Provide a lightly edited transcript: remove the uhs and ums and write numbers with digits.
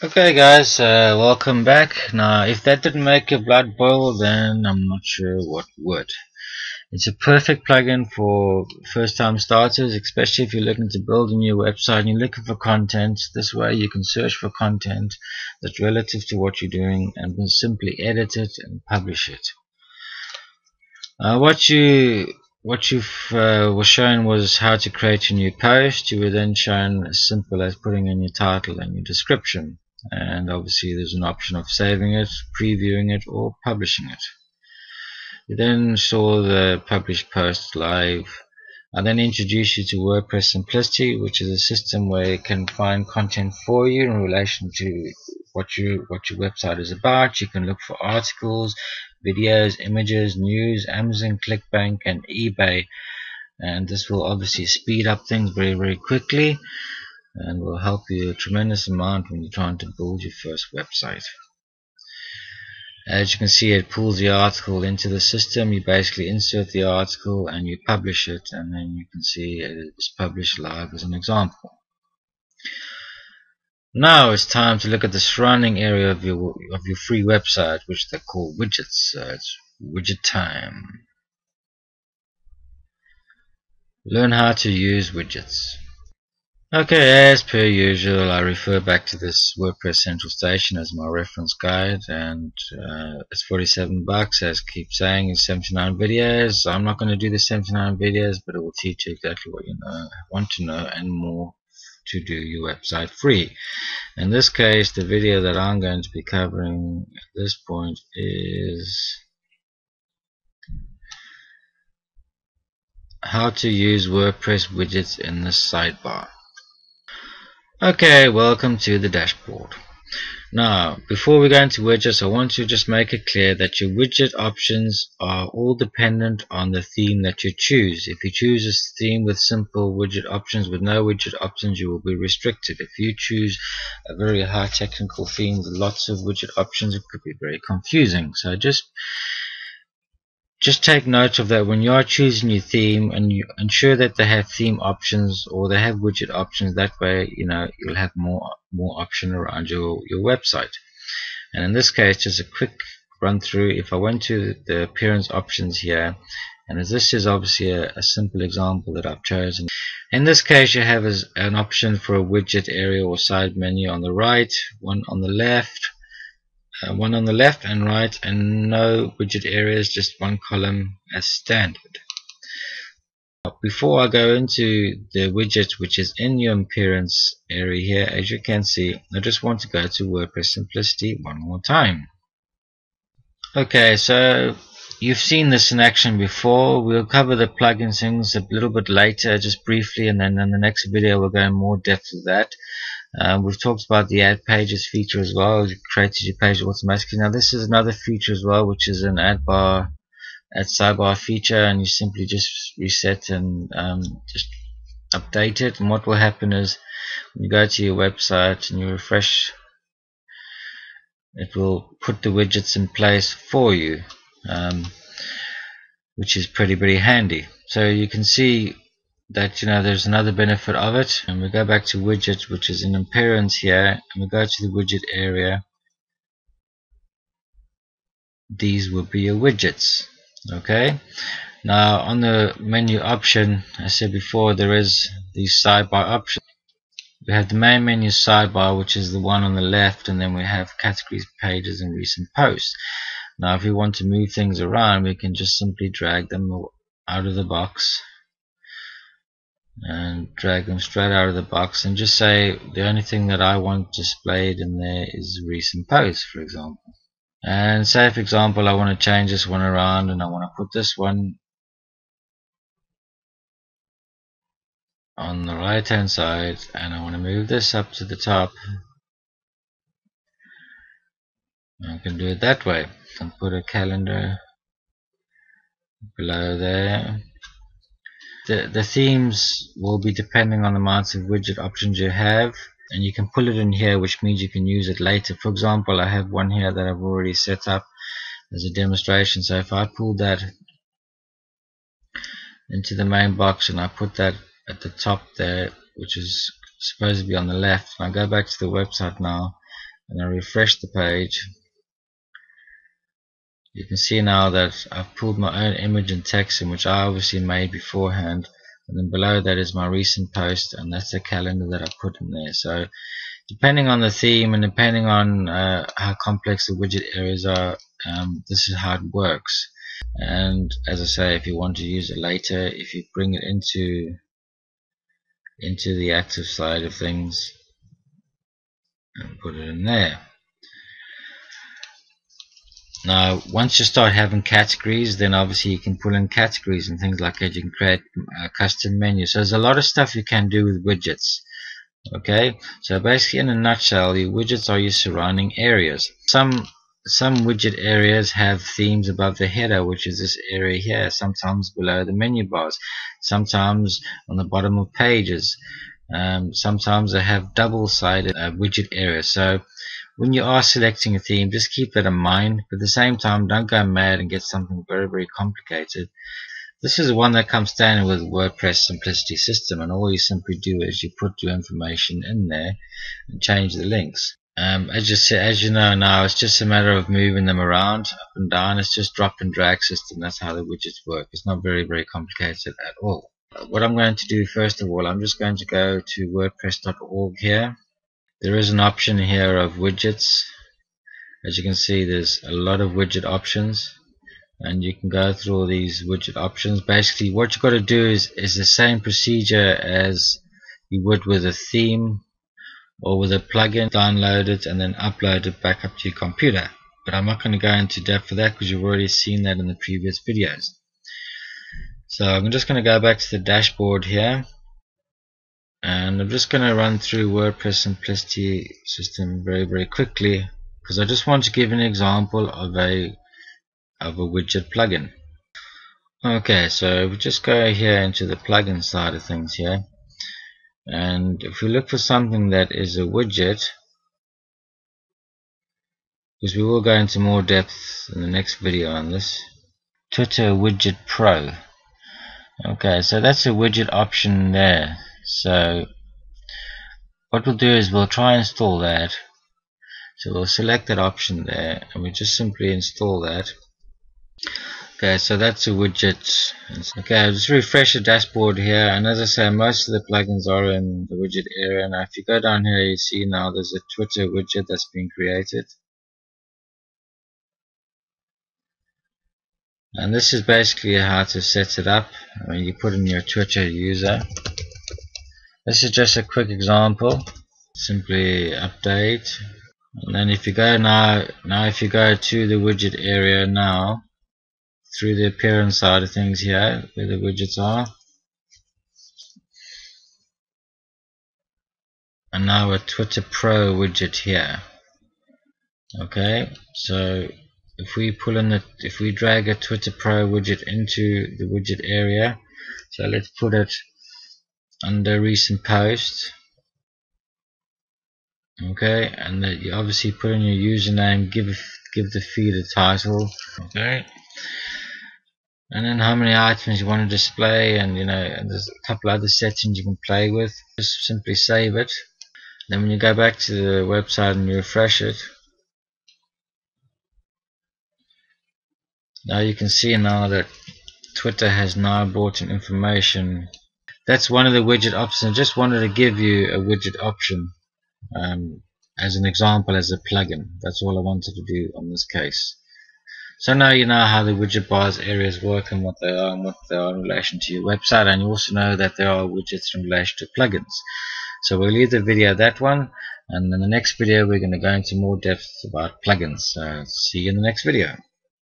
Okay guys, welcome back. Now if that didn't make your blood boil, then I'm not sure what would. It's a perfect plugin for first time starters, especially if you're looking to build a new website and you're looking for content. This way you can search for content that's relative to what you're doing and then simply edit it and publish it. What you was shown was how to create a new post. You were then shown as simple as putting in your title and your description, and obviously there's an option of saving it, previewing it, or publishing it. You then saw the published post live. I then introduced you to WordPress Simplicity, which is a system where it can find content for you in relation to what your website is about. You can look for articles, videos, images, news, Amazon, ClickBank, and eBay, and this will obviously speed up things very quickly and will help you a tremendous amount when you're trying to build your first website. As you can see, it pulls the article into the system. You basically insert the article and you publish it, and then you can see it is published live as an example. Now it's time to look at the surrounding area of your free website, which they call widgets. It's widget time. Learn how to use widgets. Okay, as per usual, I refer back to this WordPress Central Station as my reference guide, and it's 47 bucks. As I keep saying, it's 79 videos. I'm not going to do the 79 videos, but it will teach you exactly what you want to know and more to do your website free. In this case, the video that I'm going to be covering at this point is how to use WordPress widgets in the sidebar. Okay, welcome to the dashboard. Now, before we go into widgets, I want to just make it clear that your widget options are all dependent on the theme that you choose. If you choose a theme with simple widget options, with no widget options, you will be restricted. If you choose a very high technical theme with lots of widget options, it could be very confusing. So just take note of that when you are choosing your theme, and you ensure that they have theme options or they have widget options. That way, you'll have more option around your website. And in this case, just a quick run through. If I went to the appearance options here, and as this is obviously a simple example that I've chosen. In this case, you have an option for a widget area or side menu on the right, one on the left, one on the left and right, and no widget areas, just one column as standard. Before I go into the widget which is in your appearance area here, as you can see, I just want to go to WordPress Simplicity one more time. Okay, so you've seen this in action before. We'll cover the plugin things a little bit later, just briefly, and then in the next video we'll go in more depth with that. We've talked about the add pages feature as well. It creates your page automatically. Now this is another feature as well, which is an add sidebar feature, and you simply just reset and just update it. And what will happen is when you go to your website and you refresh, it will put the widgets in place for you, which is pretty handy. So you can see that there's another benefit of it. And we go back to widgets, which is in appearance here, and we go to the widget area. These will be your widgets. Okay, now on the menu option, I said before, there is these sidebar options. We have the main menu sidebar, which is the one on the left, and then we have categories, pages, and recent posts. Now if we want to move things around, we can just simply drag them out of the box and drag them straight out of the box, and just say the only thing that I want displayed in there is recent posts, for example. And say for example I want to change this one around, and I want to put this one on the right hand side, and I want to move this up to the top. I can do it that way. I can put a calendar below there. The themes will be depending on the amounts of widget options you have, and you can pull it in here, which means you can use it later. For example, I have one here that I've already set up as a demonstration. So if I pull that into the main box and I put that at the top there, which is supposed to be on the left, and I go back to the website now and I refresh the page, you can see now that I've pulled my own image and text in, which I obviously made beforehand, and then below that is my recent post, and that's the calendar that I put in there. So depending on the theme and depending on how complex the widget areas are, this is how it works. And as I say, if you want to use it later, if you bring it into the active side of things and put it in there. Now once you start having categories, then obviously you can pull in categories and things like that. You can create custom menus. So there's a lot of stuff you can do with widgets. Okay, so basically in a nutshell, your widgets are your surrounding areas. Some widget areas have themes above the header, which is this area here, sometimes below the menu bars, sometimes on the bottom of pages, sometimes they have double-sided widget areas. So when you are selecting a theme, just keep that in mind, but at the same time don't go mad and get something very, very complicated. This is the one that comes standard with WordPress Simplicity System, and all you simply do is you put your information in there and change the links. As you know now, it's just a matter of moving them around up and down. It's just drop and drag system. That's how the widgets work. It's not very, very complicated at all. What I'm going to do first of all, I'm just going to go to wordpress.org here. There is an option here of widgets. As you can see, there's a lot of widget options, and you can go through all these widget options. Basically what you've got to do is the same procedure as you would with a theme or with a plugin. Download it and then upload it back up to your computer, but I'm not going to go into depth for that because you've already seen that in the previous videos. So I'm just going to go back to the dashboard here, and I'm just going to run through WordPress Simplicity System very, very quickly, because I just want to give an example of a widget plugin. Okay, so we just go here into the plugin side of things here, and if we look for something that is a widget, because we will go into more depth in the next video on this, Twitter Widget Pro. Okay, so that's a widget option there. So what we'll do is we'll try and install that. So we'll select that option there and we just simply install that. Okay, so that's a widget. Okay, I'll just refresh the dashboard here, and as I say, most of the plugins are in the widget area. Now if you go down here, you see now there's a Twitter widget that's been created, and this is basically how to set it up. When you put in your Twitter user, this is just a quick example. Simply update, and then if you go now if you go to the widget area now, through the appearance side of things here, where the widgets are, and now a Twitter Pro widget here. Okay, so if we drag a Twitter Pro widget into the widget area, so let's put it under recent post. Okay, and then you obviously put in your username, give the feed a title. Okay, and then how many items you want to display, and and there's a couple other settings you can play with. Just simply save it. Then when you go back to the website and you refresh it, now you can see now that Twitter has now brought in information. That's one of the widget options. I just wanted to give you a widget option as an example, as a plugin. That's all I wanted to do on this case. So now you know how the widget bars areas work and what they are in relation to your website, and you also know that there are widgets in relation to plugins. So we'll leave the video at that one, and in the next video we're going to go into more depth about plugins. See you in the next video.